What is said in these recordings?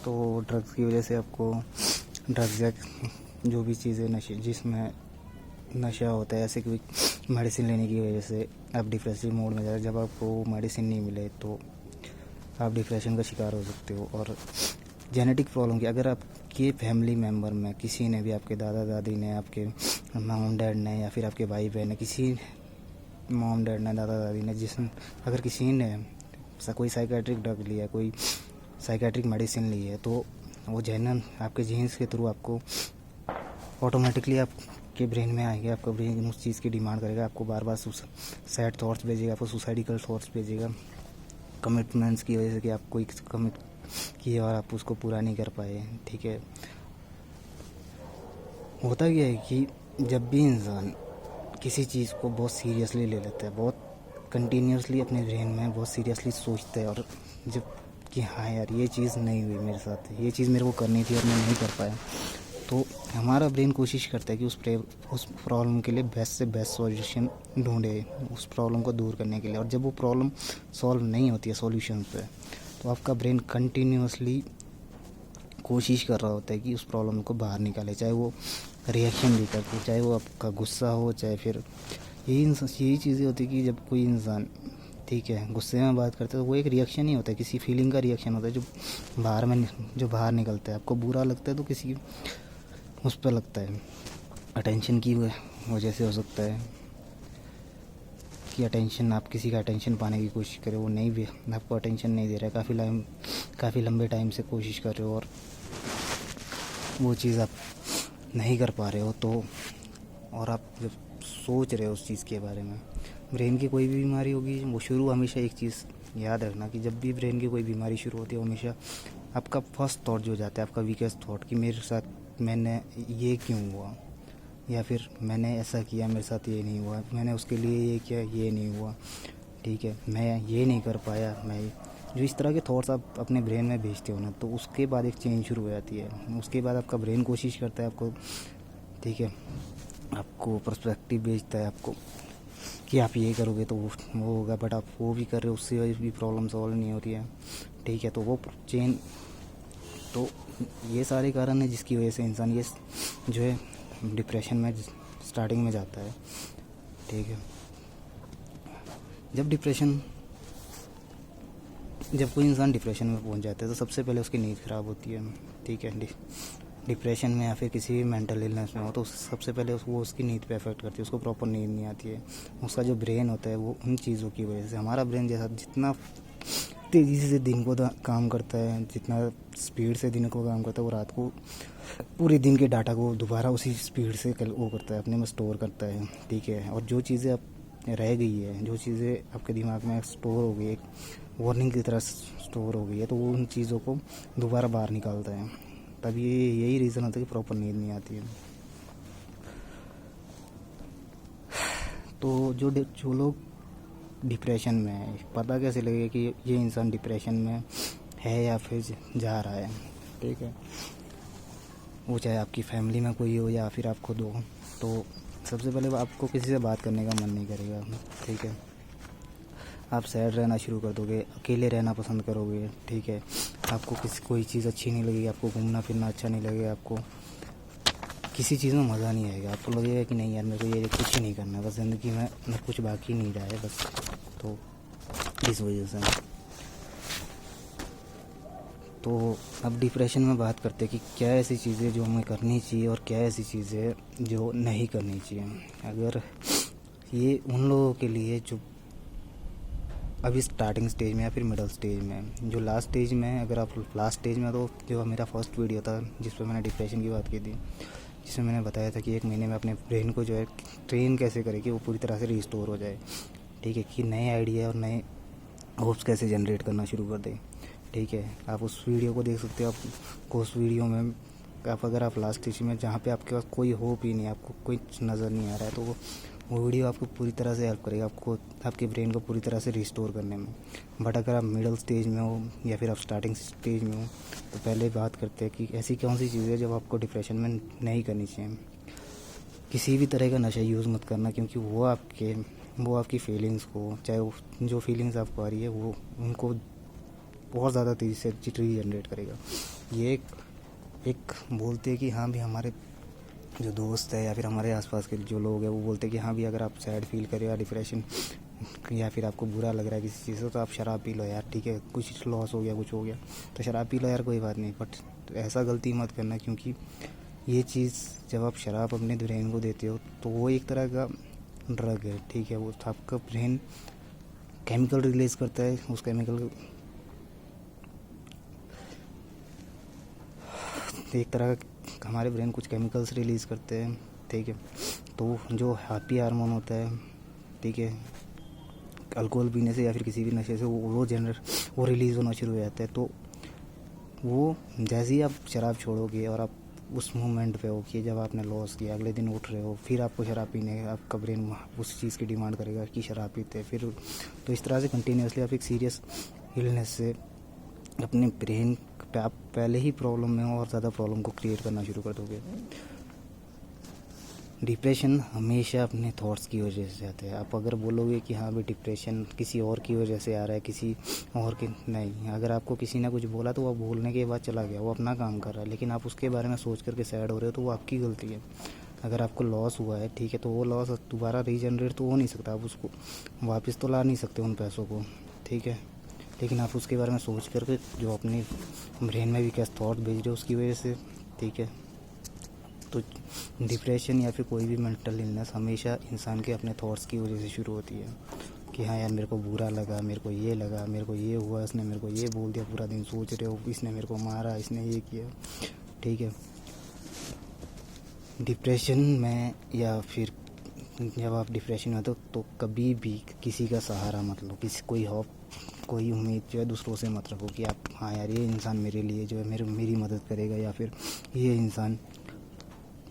तो ड्रग्स की वजह से आपको ड्रग्स या जो भी चीज़ें नशे जिसमें नशा होता है, ऐसे कोई मेडिसिन लेने की वजह से आप डिप्रेसिव मोड में जाए। जब आपको मेडिसिन नहीं मिले तो आप डिप्रेशन का शिकार हो सकते हो। और जेनेटिक प्रॉब्लम की, अगर आपके फैमिली मेम्बर में किसी ने भी, आपके दादा दादी ने, आपके मॉम डैड ने, या फिर आपके भाई बहन ने, किसी मॉम डैड ने, दादा दादी ने, अगर किसी ने कोई साइकेट्रिक ड्रग लिया, कोई साइकेट्रिक मेडिसिन ली है, तो वो जेनन आपके जीन्स के थ्रू आपको ऑटोमेटिकली आपके ब्रेन में आएंगे। आपका ब्रेन उस चीज़ की डिमांड करेगा, आपको बार बार सैड थॉट्स भेजेगा, आपको सुसाइडिकल थॉट्स भेजेगा कमिटमेंट्स की वजह से, कि आप कोई कमिट किए और आप उसको पूरा नहीं कर पाए। ठीक है, होता क्या है कि जब भी इंसान किसी चीज़ को बहुत सीरियसली ले लेता है, बहुत कंटिन्यूसली अपने ब्रेन में बहुत सीरियसली सोचता है, और जब कि हाँ यार ये चीज़ नहीं हुई मेरे साथ, ये चीज़ मेरे को करनी थी और मैं नहीं कर पाया, तो हमारा ब्रेन कोशिश करता है कि उस प्रॉब्लम के लिए बेस्ट से बेस्ट सॉल्यूशन ढूंढे, उस प्रॉब्लम को दूर करने के लिए। और जब वो प्रॉब्लम सॉल्व नहीं होती है सॉल्यूशन पे, तो आपका ब्रेन कंटिन्यूसली कोशिश कर रहा होता है कि उस प्रॉब्लम को बाहर निकाले, चाहे वो रिएक्शन भी करके, चाहे वो आपका गुस्सा हो, चाहे फिर यही चीज़ें होती है कि जब कोई इंसान, ठीक है, गुस्से में बात करता है तो वो एक रिएक्शन ही होता है, किसी फीलिंग का रिएक्शन होता है जो बाहर निकलता है। आपको बुरा लगता है तो किसी उस पर लगता है, अटेंशन की वजह से हो सकता है कि आप किसी का अटेंशन पाने की कोशिश करें, वो नहीं भी आपको अटेंशन नहीं दे रहा है, काफ़ी लंबे टाइम से कोशिश कर रहे हो और वो चीज़ आप नहीं कर पा रहे हो, तो और आप जब सोच रहे हो उस चीज़ के बारे में, ब्रेन की कोई भी बीमारी होगी, वो शुरू हमेशा एक चीज़ याद रखना कि जब भी ब्रेन की कोई बीमारी शुरू होती है, हमेशा आपका फर्स्ट थॉट जो जाता है, आपका वीकेस्ट थॉट, कि मेरे साथ मैंने ये क्यों हुआ, या फिर मैंने ऐसा किया मेरे साथ ये नहीं हुआ, मैंने उसके लिए ये किया ये नहीं हुआ, ठीक है, मैं ये नहीं कर पाया, मैं जो इस तरह के थॉट्स आप अपने ब्रेन में भेजते हो ना, तो उसके बाद एक चेंज शुरू हो जाती है। उसके बाद आपका ब्रेन कोशिश करता है आपको, ठीक है, आपको पर्सपेक्टिव भेजता है आपको कि आप ये करोगे तो वो होगा, बट आप वो भी कर रहे हो, उससे भी प्रॉब्लम सॉल्व नहीं होती है, ठीक है। तो वो चेंज, तो ये सारे कारण हैं जिसकी वजह से इंसान ये जो है डिप्रेशन में स्टार्टिंग में जाता है, ठीक है। जब कोई इंसान डिप्रेशन में पहुंच जाता है तो सबसे पहले उसकी नींद ख़राब होती है, ठीक है। डिप्रेशन में या फिर किसी भी मेंटल इलनेस में हो तो सबसे पहले वो उसकी नींद पे अफेक्ट करती है, उसको प्रॉपर नींद नहीं आती है। उसका जो ब्रेन होता है वो उन चीज़ों की वजह से, हमारा ब्रेन जैसा जितना तेज़ी से दिन को काम करता है, जितना स्पीड से दिन को काम करता है, वो रात को पूरे दिन के डाटा को दोबारा उसी स्पीड से वो करता है, अपने में स्टोर करता है, ठीक है। और जो चीज़ें अब रह गई है, जो चीज़ें आपके दिमाग में स्टोर हो गई, एक वार्निंग की तरह स्टोर हो गई है, तो वो उन चीज़ों को दोबारा बाहर निकालता है। तब यही रीज़न होता है कि प्रॉपर नींद नहीं आती है। तो जो लोग डिप्रेशन में है, पता कैसे लगेगा कि ये इंसान डिप्रेशन में है या फिर जा रहा है, ठीक है। वो चाहे आपकी फैमिली में कोई हो या फिर आप खुद हो, तो सबसे पहले आपको किसी से बात करने का मन नहीं करेगा, ठीक है। आप सैड रहना शुरू कर दोगे, अकेले रहना पसंद करोगे, ठीक है। आपको कोई चीज़ अच्छी नहीं लगेगी, आपको घूमना फिरना अच्छा नहीं लगेगा, आपको किसी चीज़ में मज़ा नहीं आएगा, आपको लगेगा कि नहीं यार मेरे को ये कुछ ही नहीं करना, बस ज़िंदगी में कुछ बाकी नहीं रहा है बस। तो इस वजह से तो अब डिप्रेशन में बात करते हैं कि क्या ऐसी चीज़ें जो हमें करनी चाहिए और क्या ऐसी चीज़ें जो नहीं करनी चाहिए। अगर ये उन लोगों के लिए जो अभी स्टार्टिंग स्टेज में या फिर मिडिल स्टेज में, जो लास्ट स्टेज में, अगर आप लास्ट स्टेज में, तो जो मेरा फर्स्ट वीडियो था जिस पर मैंने डिप्रेशन की बात की थी, जिसमें मैंने बताया था कि 1 महीने में अपने ब्रेन को जो है ट्रेन कैसे करें कि वो पूरी तरह से रिस्टोर हो जाए, ठीक है, कि नए आइडिया और नए होप्स कैसे जनरेट करना शुरू कर दें, ठीक है। आप उस वीडियो को देख सकते हो। आपको उस वीडियो में अगर आप लास्ट स्टेज में, जहाँ पे आपके पास कोई होप ही नहीं, आपको कोई नज़र नहीं आ रहा है, तो वो वीडियो आपको पूरी तरह से हेल्प करेगा, आपको आपके ब्रेन को पूरी तरह से रिस्टोर करने में। बट अगर आप मिडिल स्टेज में हो या फिर आप स्टार्टिंग स्टेज में हो, तो पहले बात करते हैं कि ऐसी कौन सी चीज़ है जब आपको डिप्रेशन में नहीं करनी चाहिए। किसी भी तरह का नशा यूज़ मत करना, क्योंकि वो आपकी फीलिंग्स को, चाहे जो फीलिंग्स आपको आ रही है, वो उनको और ज़्यादा तेज़ी से रीजनरेट करेगा। ये एक बोलते हैं कि हाँ भी हमारे जो दोस्त है या फिर हमारे आसपास के जो लोग हैं वो बोलते हैं कि हाँ भी अगर आप सैड फील करें या डिप्रेशन या फिर आपको बुरा लग रहा है किसी चीज़ से तो आप शराब पी लो यार, ठीक है, कुछ लॉस हो गया, कुछ हो गया तो शराब पी लो यार, कोई बात नहीं। बट ऐसा गलती मत करना, क्योंकि ये चीज़ जब आप शराब अपने ब्रेन को देते हो तो वो एक तरह का ड्रग है, ठीक है। वो आपका ब्रेन केमिकल रिलीज़ करता है, उस केमिकल एक तरह का हमारे ब्रेन कुछ केमिकल्स रिलीज़ करते हैं, ठीक है। तो जो हैप्पी हार्मोन होता है, ठीक है, अल्कोहल पीने से या फिर किसी भी नशे से वो रिलीज़ होना शुरू हो जाता है। तो वो जैसे ही आप शराब छोड़ोगे और आप उस मोमेंट पे हो कि जब आपने लॉस किया, अगले दिन उठ रहे हो, फिर आपको शराब पीने आपका ब्रेन उस चीज़ की डिमांड करेगा कि शराब पीते हैं फिर। तो इस तरह से कंटिन्यूसली आप एक सीरियस इलनेस से अपने ब्रेन पे आप पहले ही प्रॉब्लम में हो और ज़्यादा प्रॉब्लम को क्रिएट करना शुरू कर दोगे। डिप्रेशन हमेशा अपने थॉट्स की वजह से आता है। आप अगर बोलोगे कि हाँ भाई डिप्रेशन किसी और की वजह से आ रहा है, किसी और की नहीं, अगर आपको किसी ने कुछ बोला तो वो बोलने के बाद चला गया, वो अपना काम कर रहा है, लेकिन आप उसके बारे में सोच करके सैड हो रहे हो तो वो आपकी गलती है। अगर आपको लॉस हुआ है, ठीक है, तो वो लॉस दोबारा रीजनरेट तो हो नहीं सकता, आप उसको वापस तो ला नहीं सकते उन पैसों को, ठीक है, लेकिन आप उसके बारे में सोच करके जो अपने ब्रेन में भी क्या थॉट भेज रहे हो उसकी वजह से, ठीक है। तो डिप्रेशन या फिर कोई भी मेंटल इलनेस हमेशा इंसान के अपने थॉट्स की वजह से शुरू होती है कि हाँ यार मेरे को बुरा लगा, मेरे को ये लगा, मेरे को ये हुआ, इसने मेरे को ये बोल दिया, पूरा दिन सोच रहे हो, इसने मेरे को मारा, इसने ये किया, ठीक है। डिप्रेशन में या फिर जब आप डिप्रेशन में तो कभी भी किसी का सहारा मत लो, कोई उम्मीद जो है दूसरों से मत रखो कि आप हाँ यार ये इंसान मेरे लिए जो है मेरी मदद करेगा, या फिर ये इंसान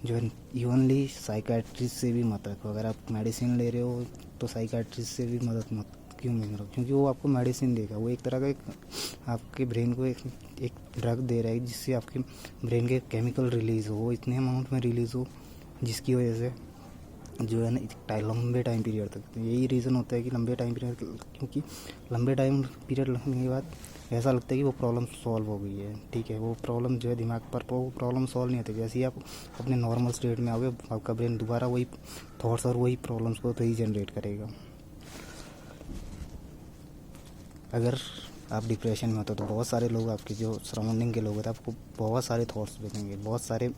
जो है इवनली साइकाट्रिस्ट से भी मत रखो। अगर आप मेडिसिन ले रहे हो तो साइकाट्रिस्ट से भी मदद मत क्यों नहीं रखो, क्योंकि वो आपको मेडिसिन देगा, वो एक तरह का आपके ब्रेन को एक ड्रग दे रहा है जिससे आपके ब्रेन के केमिकल रिलीज़ हो, इतने अमाउंट में रिलीज़ हो जिसकी वजह से जो है ना लंबे टाइम पीरियड तक, यही रीज़न होता है कि लंबे टाइम पीरियड, क्योंकि लंबे टाइम पीरियड लगने के बाद ऐसा लगता है कि वो प्रॉब्लम सॉल्व हो गई है, ठीक है। वो प्रॉब्लम जो है दिमाग पर वो प्रॉब्लम सॉल्व नहीं होती। जैसे ही आप अपने नॉर्मल स्टेट में आओगे आपका ब्रेन दोबारा वही थॉट्स और वही प्रॉब्लम्स को रीजनरेट करेगा। अगर आप डिप्रेशन में होते तो बहुत सारे लोग आपके जो सराउंडिंग के लोग होते हैं आपको बहुत सारे थॉट्स देंगे, बहुत सारे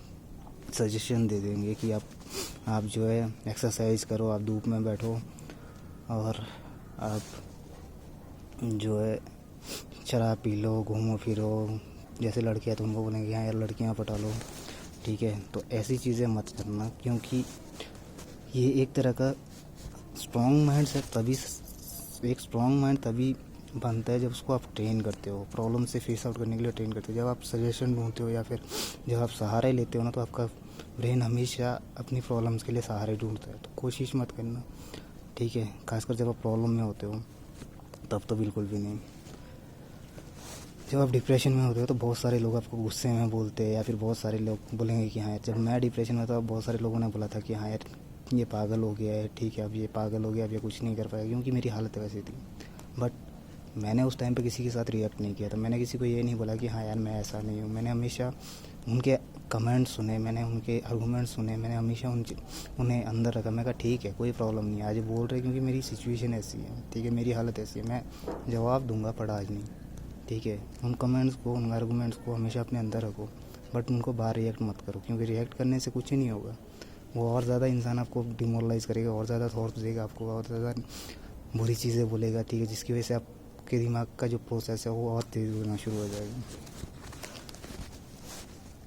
सजेशन दे देंगे कि आप जो है एक्सरसाइज करो, आप धूप में बैठो और आप जो है शराब पी लो, घूमो फिरो, जैसे लड़कियां तो उनको बोलेंगे हाँ यार लड़कियां पटा लो, ठीक है। तो ऐसी चीज़ें मत करना, क्योंकि ये एक तरह का स्ट्रॉन्ग माइंड से एक स्ट्रॉन्ग माइंड तभी बनता है जब उसको आप ट्रेन करते हो, प्रॉब्लम से फेस आउट करने के लिए ट्रेन करते हो। जब आप सजेशन ढूंढते हो या फिर जब आप सहारे लेते हो ना, तो आपका ब्रेन हमेशा अपनी प्रॉब्लम्स के लिए सहारे ढूंढता है। तो कोशिश मत करना, ठीक है, खासकर जब आप प्रॉब्लम में होते हो तब तो बिल्कुल भी नहीं। जब आप डिप्रेशन में होते हो तो बहुत सारे लोग आपको गुस्से में बोलते हैं, या फिर बहुत सारे लोग बोलेंगे कि हाँ यार, जब मैं डिप्रेशन में था बहुत सारे लोगों ने बोला था कि हाँ यार ये पागल हो गया है, ठीक है, अब ये पागल हो गया, अब ये कुछ नहीं कर पाएगा, क्योंकि मेरी हालत वैसी थी। बट मैंने उस टाइम पे किसी के साथ रिएक्ट नहीं किया था, मैंने किसी को ये नहीं बोला कि हाँ यार मैं ऐसा नहीं हूँ। मैंने हमेशा उनके कमेंट्स सुने, मैंने उनके आर्गूमेंट्स सुने, मैंने हमेशा उन्हें अंदर रखा। मैं कहा ठीक है, कोई प्रॉब्लम नहीं है, आज बोल रहे क्योंकि मेरी सिचुएशन ऐसी है, ठीक है, मेरी हालत ऐसी है, मैं जवाब दूंगा पर आज नहीं, ठीक है। उन कमेंट्स को, उन आर्गूमेंट्स को हमेशा अपने अंदर रखो, बट उनको बाहर रिएक्ट मत करो, क्योंकि रिएक्ट करने से कुछ ही नहीं होगा। वो और ज़्यादा इंसान आपको डिमोरलाइज करेगा, और ज़्यादा थॉट्स देगा आपको, और ज़्यादा बुरी चीज़ें बोलेगा, ठीक है, जिसकी वजह से आपके दिमाग का जो प्रोसेस है वो और तेज़ होना शुरू हो जाएगा।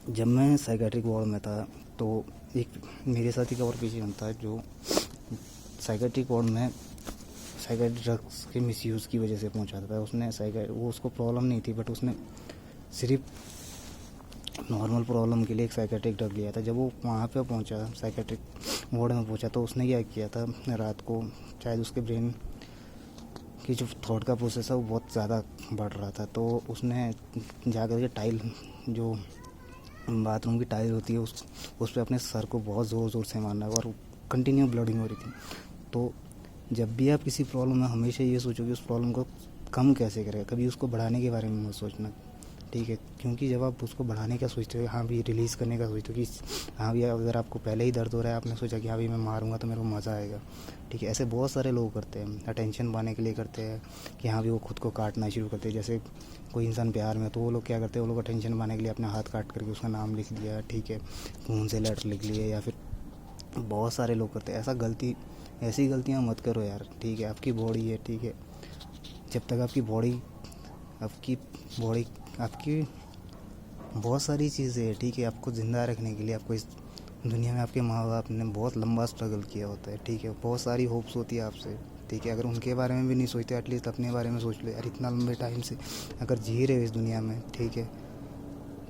जब मैं साइकेट्रिक वार्ड में था तो एक मेरे साथ एक और पेशेंट था जो साइकेट्रिक वार्ड में साइकेट्रिक ड्रग्स के मिसयूज़ की वजह से पहुंचा था। वो उसको प्रॉब्लम नहीं थी, बट उसने सिर्फ नॉर्मल प्रॉब्लम के लिए एक साइकेट्रिक ड्रग लिया था। जब वो वहाँ पे पहुंचा, साइकेट्रिक वार्ड में पहुंचा, तो उसने क्या किया था, रात को शायद उसके ब्रेन की जो थॉट का प्रोसेस है वो बहुत ज़्यादा बढ़ रहा था, तो उसने जाकर के टाइल, जो बाथरूम की टाइल होती है, उस पर अपने सर को बहुत ज़ोर ज़ोर से मारना, और कंटिन्यू ब्लडिंग हो रही थी। तो जब भी आप किसी प्रॉब्लम में हमेशा ये सोचो कि उस प्रॉब्लम को कम कैसे करेगा, कभी उसको बढ़ाने के बारे में मत सोचना, ठीक है। क्योंकि जब आप उसको बढ़ाने का सोचते हो, हाँ भी रिलीज़ करने का सोचते हो कि हाँ भी, अगर आपको पहले ही दर्द हो रहा है, आपने सोचा कि हाँ भी मैं मारूंगा तो मेरे को मज़ा आएगा, ठीक है। ऐसे बहुत सारे लोग करते हैं, अटेंशन पाने के लिए करते हैं कि हाँ भी वो खुद को काटना शुरू करते हैं। जैसे कोई इंसान प्यार में, तो वो लोग क्या करते हैं, वो लोग अटेंशन पाने के लिए अपना हाथ काट करके उसका नाम लिख लिया, ठीक है, खून से लेटर लिख लिए, या फिर बहुत सारे लोग करते हैं ऐसी गलतियाँ मत करो यार, ठीक है। आपकी बॉडी है, ठीक है, जब तक आपकी बॉडी आपकी बहुत सारी चीज़ें हैं, ठीक है। आपको ज़िंदा रखने के लिए आपको इस दुनिया में आपके माँ बाप ने बहुत लंबा स्ट्रगल किया होता है, ठीक है। बहुत सारी होप्स होती है आपसे, ठीक है। अगर उनके बारे में भी नहीं सोचते, एटलीस्ट अपने बारे में सोच लो यार। इतना लंबे टाइम से अगर जी रहे हो इस दुनिया में, ठीक है,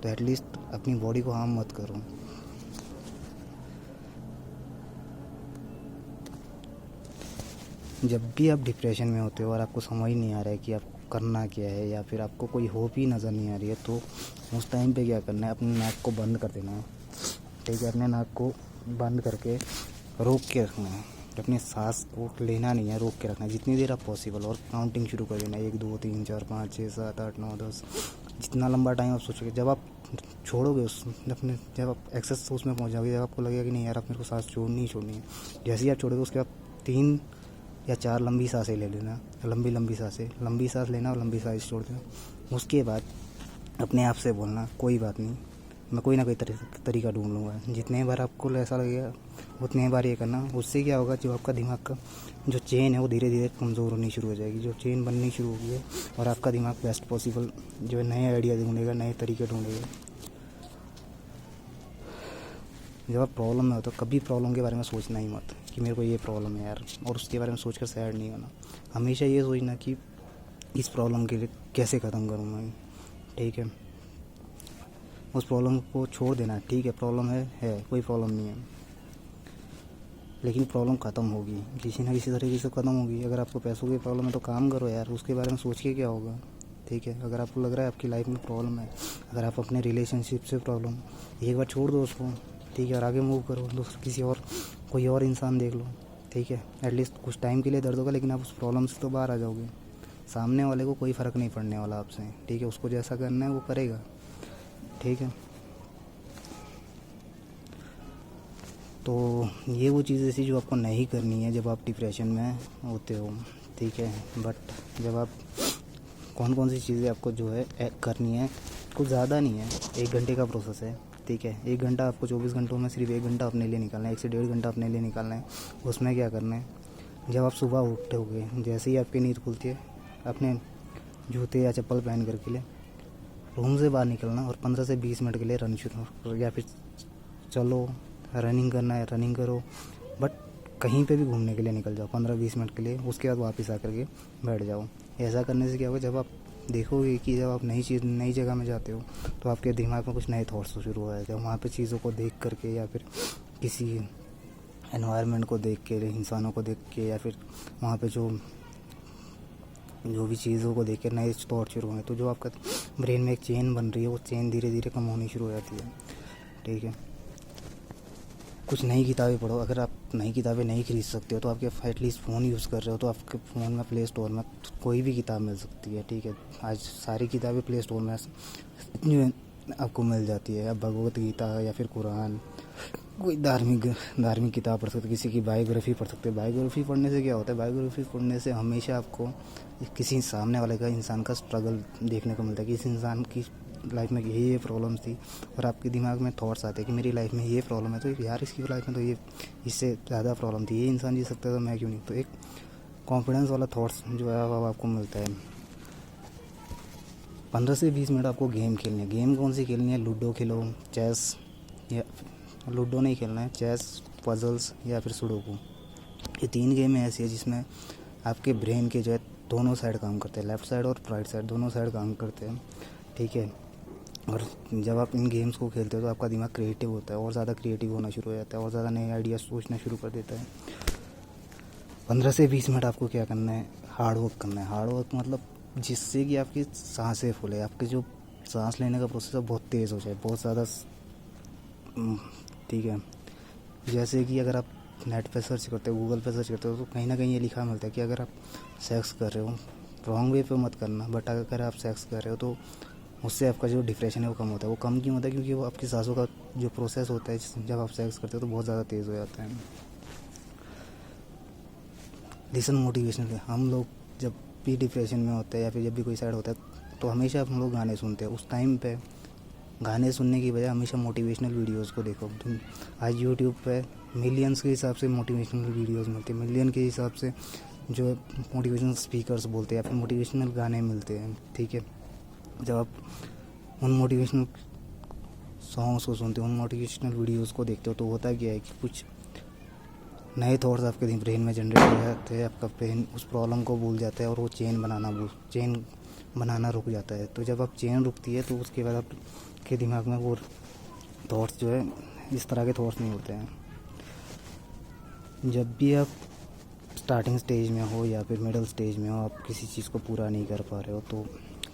तो एटलीस्ट अपनी बॉडी को हार्म मत करो। जब भी आप डिप्रेशन में होते हो और आपको समझ नहीं आ रहा है कि आपको करना क्या है, या फिर आपको कोई होप ही नज़र नहीं आ रही है, तो उस टाइम पे क्या करना है, अपनी नाक को बंद कर देना है, ठीक है। अपने नाक को बंद करके रोक के रखना है, अपनी सांस को लेना नहीं है, रोक के रखना है जितनी देर आप पॉसिबल, और काउंटिंग शुरू कर देना है, 1 2 3 4 5 6 7 8 9 10, जितना लंबा टाइम आप सोचोगे। जब आप छोड़ोगे जब आप एक्सेस उसमें पहुँच जाओगे, जब आपको लगेगा कि नहीं यार अब मेरे को सांस छोड़नी है, जैसे ही आप छोड़ोगे उसके बाद 3 या 4 लंबी सांसें ले लेना, लंबी सांस लेना और लंबी सांस छोड़ देना। उसके बाद अपने आप से बोलना, कोई बात नहीं, मैं कोई ना कोई तरीका ढूंढ लूँगा। जितने बार आपको ऐसा लगेगा उतने बार ये करना। उससे क्या होगा, जो आपका दिमाग का जो चेन है वो धीरे धीरे कमज़ोर होनी शुरू हो जाएगी, जो चेन बननी शुरू होगी है, और आपका दिमाग बेस्ट पॉसिबल जो है नए आइडिया ढूंढेगा, नए तरीके ढूंढेगा। जब आप प्रॉब्लम में हो तो कभी प्रॉब्लम के बारे में सोचना ही मत कि मेरे को ये प्रॉब्लम है यार, और उसके बारे में सोचकर सैड नहीं होना। हमेशा ये सोचना कि इस प्रॉब्लम के लिए कैसे ख़त्म करूँ मैं, ठीक है। उस प्रॉब्लम को छोड़ देना, ठीक है, प्रॉब्लम है कोई प्रॉब्लम नहीं है, लेकिन प्रॉब्लम ख़त्म होगी, किसी ना किसी तरीके से ख़त्म होगी। अगर आपको पैसों की प्रॉब्लम है तो काम करो यार, उसके बारे में सोच के क्या होगा, ठीक है। अगर आपको लग रहा है आपकी लाइफ में प्रॉब्लम है, अगर आप अपने रिलेशनशिप से प्रॉब्लम, एक बार छोड़ दो उसको, ठीक है, और आगे मूव करो, दूसरा कोई और इंसान देख लो, ठीक है। एटलीस्ट कुछ टाइम के लिए दर्द होगा, लेकिन आप उस प्रॉब्लम से तो बाहर आ जाओगे। सामने वाले को कोई फ़र्क नहीं पड़ने वाला आपसे, ठीक है। उसको जैसा करना है वो करेगा, ठीक है। तो ये वो चीज़ ऐसी जो आपको नहीं करनी है जब आप डिप्रेशन में होते हो, ठीक है। बट जब आप कौन सी चीज़ें आपको जो है करनी है, कुछ ज़्यादा नहीं है, 1 घंटे का प्रोसेस है, ठीक है। 1 घंटा आपको 24 घंटों में सिर्फ 1 घंटा अपने लिए निकालना है, 1 से 1.5 घंटा अपने लिए निकालना है। उसमें क्या करना है, जब आप सुबह उठते होगे, जैसे ही आपकी नींद खुलती है, अपने जूते या चप्पल पहन करके लिए रूम से बाहर निकलना और 15 से 20 मिनट के लिए रन शुरू, या फिर चलो रनिंग करना है रनिंग करो, बट कहीं पे भी घूमने के लिए निकल जाओ 15-20 मिनट के लिए। उसके बाद वापस आकर के बैठ जाओ। ऐसा करने से क्या होगा, जब आप देखोगे कि जब आप नई जगह में जाते हो तो आपके दिमाग में कुछ नए थॉट्स शुरू हो जाते हैं, वहाँ पे चीज़ों को देख करके, या फिर किसी एनवायरनमेंट को देख के, इंसानों को देख के, या फिर वहाँ पे जो भी चीज़ों को देख के नए थॉट शुरू हुए, तो जो आपका ब्रेन में एक चेन बन रही है, वो चेन धीरे धीरे कम होनी शुरू हो जाती है, ठीक है। कुछ नई किताबें पढ़ो। अगर आप नई किताबें नहीं खरीद सकते हो तो आपके एटलीस्ट फ़ोन यूज़ कर रहे हो तो आपके फ़ोन में प्ले स्टोर में कोई भी किताब मिल सकती है, ठीक है। आज सारी किताबें प्ले स्टोर में जो आपको मिल जाती है। अब भगवत गीता या फिर कुरान, कोई धार्मिक किताब पढ़ सकते, किसी की बायोग्राफी पढ़ सकते। बायोग्राफी पढ़ने से क्या होता है, बायोग्राफी पढ़ने से हमेशा आपको किसी सामने वाले का इंसान का स्ट्रगल देखने को मिलता है कि इस इंसान की लाइफ में ये प्रॉब्लम्स थी, और आपके दिमाग में थॉट्स आते हैं कि मेरी लाइफ में ये प्रॉब्लम है, तो यार इसकी लाइफ में तो ये इससे ज़्यादा प्रॉब्लम थी, ये इंसान जी सकता है तो मैं क्यों नहीं। तो एक कॉन्फिडेंस वाला थॉट्स जो है वो आपको मिलता है। 15 से 20 मिनट आपको गेम खेलनी है। गेम कौन सी खेलनी है, लूडो खेलो, चेस, या लूडो नहीं खेलना है, चेस, पजल्स या फिर सुडोकू। ये 3 गेम ऐसी है जिसमें आपके ब्रेन के जो है दोनों साइड काम करते हैं, लेफ़्ट साइड और राइट साइड दोनों साइड काम करते हैं, ठीक है। और जब आप इन गेम्स को खेलते हो तो आपका दिमाग क्रिएटिव होता है, और ज़्यादा क्रिएटिव होना शुरू हो जाता है, और ज़्यादा नए आइडिया सोचना शुरू कर देता है। 15 से 20 मिनट आपको क्या करना है, हार्ड वर्क करना है। हार्ड वर्क मतलब जिससे कि आपकी सांसें फूले, आपके जो सांस लेने का प्रोसेस है बहुत तेज़ हो जाए, बहुत ज़्यादा, ठीक है। जैसे कि अगर आप नेट पे सर्च करते हो, गूगल पे सर्च करते हो, तो कहीं ना कहीं ये लिखा मिलता है कि अगर आप सेक्स कर रहे हो, रॉन्ग वे पे मत करना, बट अगर आप सेक्स कर रहे हो तो उससे आपका जो डिप्रेशन है वो कम होता है। वो कम क्यों होता है? क्योंकि वो आपकी सांसों का जो प्रोसेस होता है जब आप सेक्स करते हो तो बहुत ज़्यादा तेज़ हो जाता है। लिसन मोटिवेशनल, हम लोग जब भी डिप्रेशन में होते हैं या फिर जब भी कोई साइड होता है तो हमेशा हम लोग गाने सुनते हैं। उस टाइम पे गाने सुनने की बजाय हमेशा मोटिवेशनल वीडियोस को देखो। आज यूट्यूब पे मिलियंस के हिसाब से मोटिवेशनल वीडियोस मिलते हैं, मिलियन के हिसाब से जो मोटिवेशनल स्पीकर्स बोलते हैं या फिर मोटिवेशनल गाने मिलते हैं, ठीक है। जब आप उन मोटिवेशनल सॉन्ग्स को सुनते हो, उन मोटिवेशनल वीडियोस को देखते हो तो होता क्या है कि कुछ नए थॉट्स आपके ब्रेन में जनरेट हो जाते हैं। आपका ब्रेन उस प्रॉब्लम को भूल जाता है और वो चेन बनाना रुक जाता है। तो जब आप चेन रुकती है तो उसके बाद आपके दिमाग में वो थॉट्स जो है इस तरह के थॉट्स नहीं होते हैं। जब भी आप स्टार्टिंग स्टेज में हो या फिर मिडिल स्टेज में हो, आप किसी चीज़ को पूरा नहीं कर पा रहे हो, तो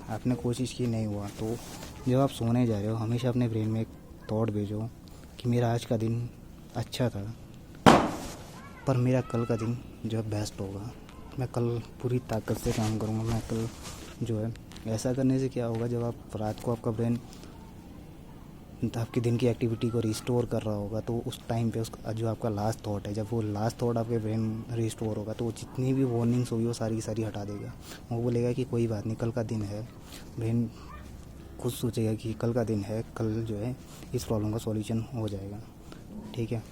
आपने कोशिश की नहीं हुआ, तो जब आप सोने जा रहे हो हमेशा अपने ब्रेन में एक थॉट भेजो कि मेरा आज का दिन अच्छा था पर मेरा कल का दिन जो है बेस्ट होगा। मैं कल पूरी ताकत से काम करूँगा। मैं कल जो है ऐसा करने से क्या होगा, जब आप रात को आपका ब्रेन आपकी दिन की एक्टिविटी को रिस्टोर कर रहा होगा तो उस टाइम पे उसका जो आपका लास्ट थॉट है, जब वो लास्ट थॉट आपके ब्रेन रिस्टोर होगा तो वो जितनी भी वार्निंग्स होगी वो सारी की सारी हटा देगा। वो बोलेगा कि कोई बात नहीं, कल का दिन है। ब्रेन खुद सोचेगा कि कल का दिन है, कल जो है इस प्रॉब्लम का सॉल्यूशन हो जाएगा, ठीक है।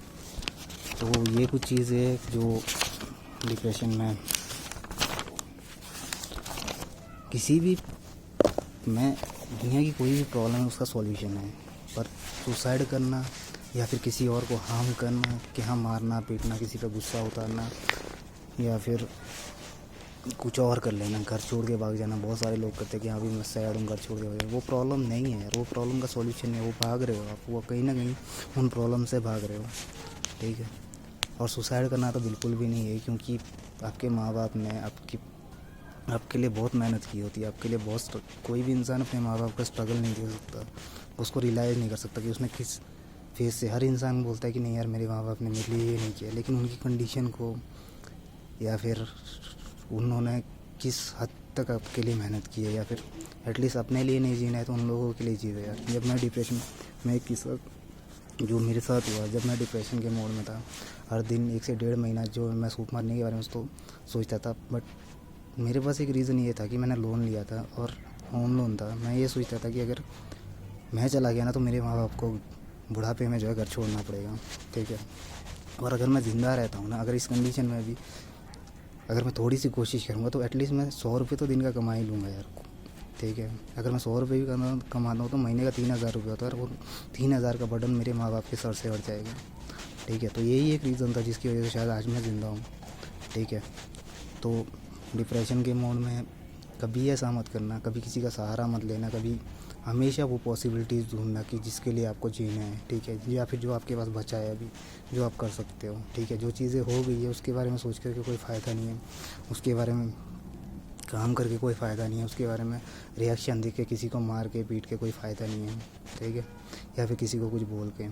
तो ये कुछ चीज़ें जो डिप्रेशन में किसी भी में दुनिया की कोई भी प्रॉब्लम है उसका सॉल्यूशन है। पर सुसाइड करना या फिर किसी और को हार्म करना, कि हाँ मारना पीटना, किसी पे गुस्सा उतारना या फिर कुछ और कर लेना, घर छोड़ के भाग जाना, बहुत सारे लोग कहते हैं कि हाँ भी मैं सैड हूँ घर छोड़ के भाग जाना। वो प्रॉब्लम नहीं है, वो प्रॉब्लम का सॉल्यूशन है। वो भाग रहे हो आप, वो कहीं ना कहीं उन प्रॉब्लम से भाग रहे हो, ठीक है। और सुसाइड करना तो बिल्कुल भी नहीं है, क्योंकि आपके माँ बाप ने आपके लिए बहुत मेहनत की होती है, आपके लिए बहुत। कोई भी इंसान अपने माँ बाप का स्ट्रगल नहीं दे सकता, उसको रियलाइज़ नहीं कर सकता कि उसने किस फेस से। हर इंसान बोलता है कि नहीं यार मेरे माँ बाप ने मेरे लिए ये नहीं किया, लेकिन उनकी कंडीशन को या फिर उन्होंने किस हद तक आपके लिए मेहनत की है, या फिर एटलीस्ट अपने लिए नहीं जीना है तो उन लोगों के लिए जीवे यार। जब मैं डिप्रेशन में, एक किस्सा जो मेरे साथ हुआ, जब मैं डिप्रेशन के मोड में था, हर दिन 1 से 1.5 महीना जो मैं सूप मारने के बारे में तो सोचता था। बट मेरे पास एक रीज़न ये था कि मैंने लोन लिया था और होम लोन था। मैं ये सोचता था कि अगर मैं चला गया ना तो मेरे माँ बाप को बुढ़ापे में जो है घर छोड़ना पड़ेगा, ठीक है। और अगर मैं ज़िंदा रहता हूँ ना, अगर इस कंडीशन में भी अगर मैं थोड़ी सी कोशिश करूँगा तो एटलीस्ट मैं 100 रुपये तो दिन का कमा ही लूँगा यार, ठीक है। अगर मैं 100 रुपये भी कमाता हूँ तो महीने का 3,000 रुपये होता है, और 3,000 का बर्डन मेरे माँ बाप के सर से हट जाएगा, ठीक है। तो यही एक रीज़न था जिसकी वजह से शायद आज मैं ज़िंदा हूँ, ठीक है। तो डिप्रेशन के मोड में कभी ऐसा मत करना, कभी किसी का सहारा मत लेना, कभी हमेशा वो पॉसिबिलिटीज़ ढूंढना कि जिसके लिए आपको जीना है, ठीक है। या फिर जो आपके पास बचा है अभी, जो आप कर सकते हो, ठीक है। जो चीज़ें हो गई है उसके बारे में सोच करके कोई फ़ायदा नहीं है, उसके बारे में काम करके कोई फ़ायदा नहीं है, उसके बारे में रिएक्शन देख के, किसी को मार के पीट के कोई फ़ायदा नहीं है, ठीक है। या फिर किसी को कुछ बोल के।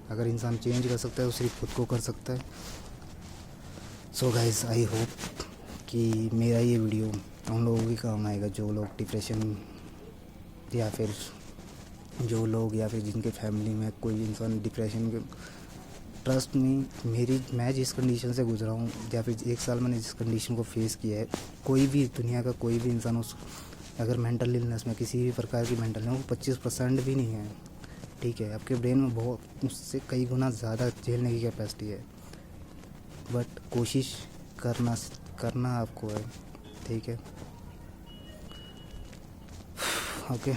अगर इंसान चेंज कर सकता है तो सिर्फ खुद को कर सकता है। सो गाइस, आई होप कि मेरा ये वीडियो उन लोगों के काम आएगा जो लोग डिप्रेशन या फिर जो लोग या फिर जिनके फैमिली में कोई इंसान डिप्रेशन के। ट्रस्ट में मैं जिस कंडीशन से गुजरा हूँ या फिर 1 साल मैंने जिस कंडीशन को फेस किया है, कोई भी दुनिया का कोई भी इंसान उस अगर मेंटल इलनेस में किसी भी प्रकार की मेंटल है, वो 25% भी नहीं है, ठीक है। आपके ब्रेन में बहुत उससे कई गुना ज़्यादा झेलने की कैपेसिटी है, बट कोशिश करना आपको है, ठीक है। ओके।